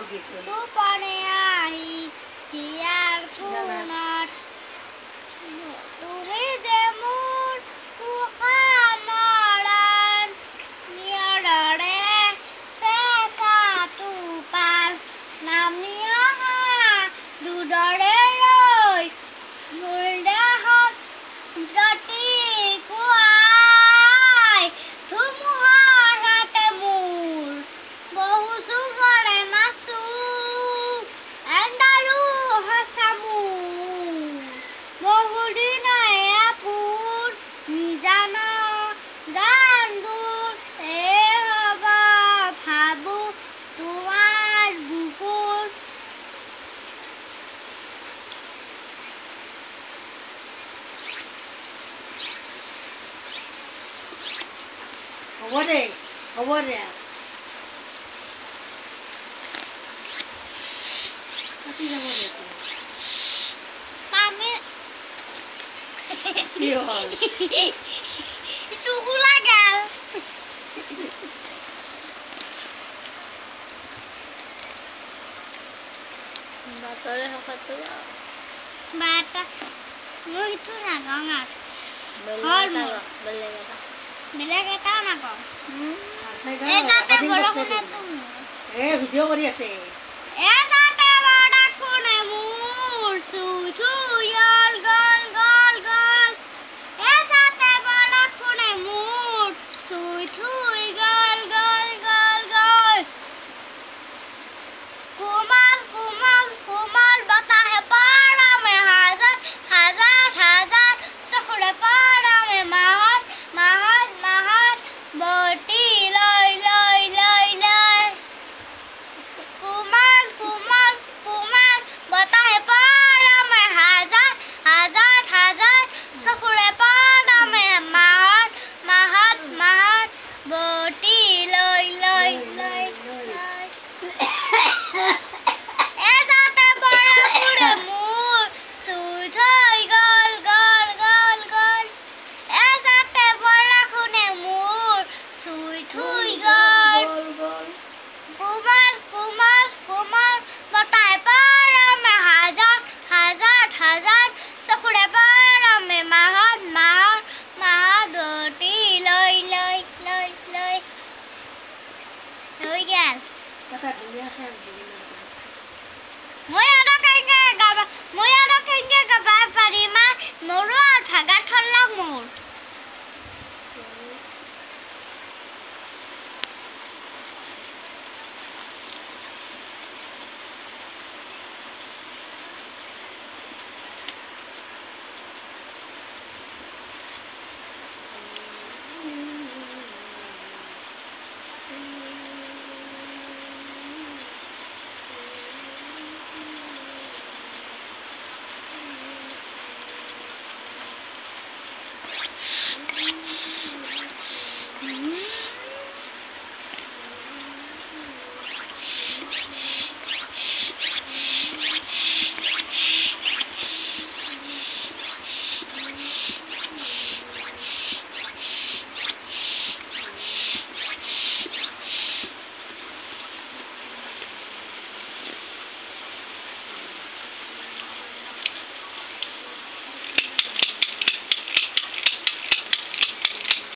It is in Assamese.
টোপনি আহি হিয়াৰ কোণত তুমি যে মোৰ মৰাণ নিয়ৰৰে চেঁচা টোপাল নামি অহা দুডৰে ৰৈ মোৰ দেহত প্ৰতিকুৱাই ধুমুহাৰ হাতে মোৰ বহু যুগৰে নাচো এন্দালো সঁচা মোৰ বহু দিনাই আপোন নিজান গানবোৰ হ'ব ভাবো তোমাৰ বুকুৰ হ'ব দে হ'ব দে কাটি যাব দে আমি কি হ'ল ইটো খোলা গেল বাতৰে হকটো বাটা মই ইটো নাগাওঁ আৰু বেলেগ এটাও নাগাওঁ ভিডিঅ' কৰি আছে মই আৰু কেনেকৈ গাব পাৰিম নৰো আৰু ভাগা থলাক মোৰ